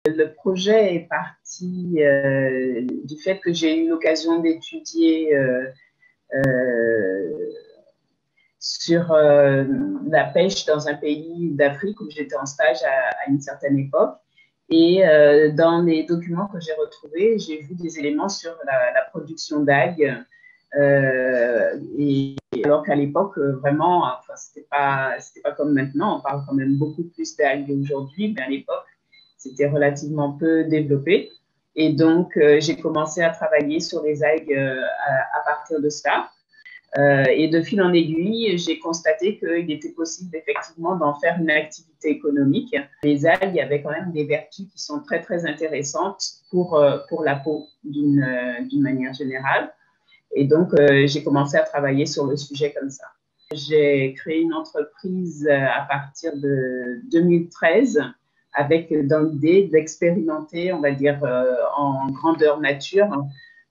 Le projet est parti du fait que j'ai eu l'occasion d'étudier sur la pêche dans un pays d'Afrique où j'étais en stage à une certaine époque. Et dans les documents que j'ai retrouvés, j'ai vu des éléments sur la production d'algues. Et alors qu'à l'époque, vraiment, enfin, c'était pas comme maintenant, on parle quand même beaucoup plus d'algues aujourd'hui, mais à l'époque, c'était relativement peu développé. Et donc, j'ai commencé à travailler sur les algues à partir de cela. Et de fil en aiguille, j'ai constaté qu'il était possible effectivement d'en faire une activité économique. Les algues avaient quand même des vertus qui sont très, très intéressantes pour la peau d'une manière générale. Et donc, j'ai commencé à travailler sur le sujet comme ça. J'ai créé une entreprise à partir de 2013 avec dans l'idée d'expérimenter, on va dire, en grandeur nature,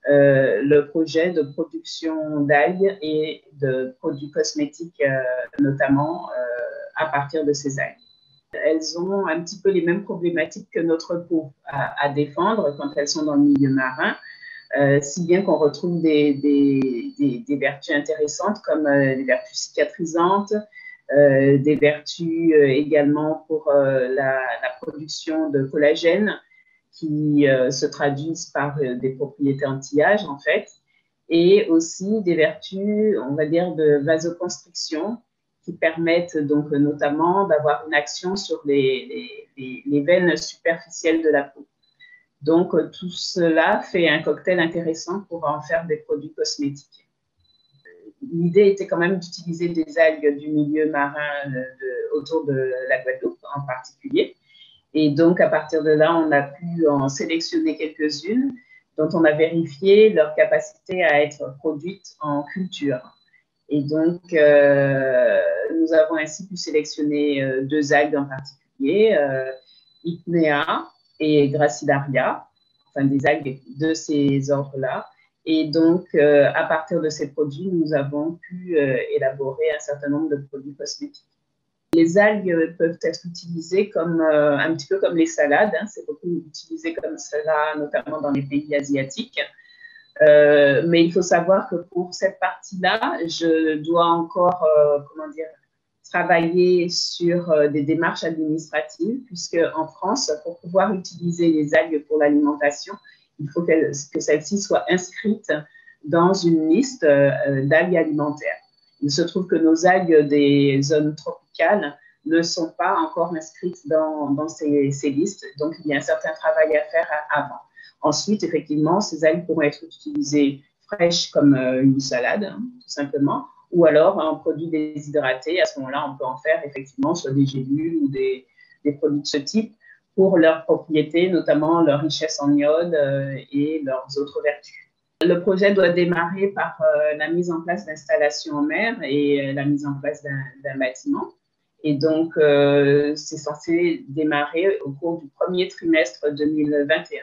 le projet de production d'algues et de produits cosmétiques, notamment à partir de ces algues. Elles ont un petit peu les mêmes problématiques que notre peau à défendre quand elles sont dans le milieu marin. Si bien qu'on retrouve des vertus intéressantes comme des vertus cicatrisantes, des vertus également pour la production de collagène qui se traduisent par des propriétés anti-âge en fait, et aussi des vertus, on va dire, de vasoconstriction qui permettent donc notamment d'avoir une action sur les veines superficielles de la peau. Donc, tout cela fait un cocktail intéressant pour en faire des produits cosmétiques. L'idée était quand même d'utiliser des algues du milieu marin autour de la Guadeloupe en particulier. Et donc, à partir de là, on a pu en sélectionner quelques-unes dont on a vérifié leur capacité à être produites en culture. Et donc, nous avons ainsi pu sélectionner deux algues en particulier, Ichneia et Gracilaria, enfin des algues de ces ordres-là. Et donc, à partir de ces produits, nous avons pu élaborer un certain nombre de produits cosmétiques. Les algues peuvent être utilisées comme, un petit peu comme les salades. Hein. C'est beaucoup utilisé comme cela, notamment dans les pays asiatiques. Mais il faut savoir que pour cette partie-là, je dois encore, comment dire, travailler sur des démarches administratives, puisque en France, pour pouvoir utiliser les algues pour l'alimentation, il faut que celles-ci soient inscrites dans une liste d'algues alimentaires. Il se trouve que nos algues des zones tropicales ne sont pas encore inscrites dans ces listes, donc il y a un certain travail à faire avant. Ensuite, effectivement, ces algues pourront être utilisées fraîches comme une salade, hein, tout simplement, ou alors en produits déshydratés. À ce moment-là, on peut en faire effectivement soit des gélules ou des produits de ce type pour leurs propriétés, notamment leur richesse en iode et leurs autres vertus. Le projet doit démarrer par la mise en place d'installations en mer et la mise en place d'un bâtiment. Et donc, c'est censé démarrer au cours du premier trimestre 2021.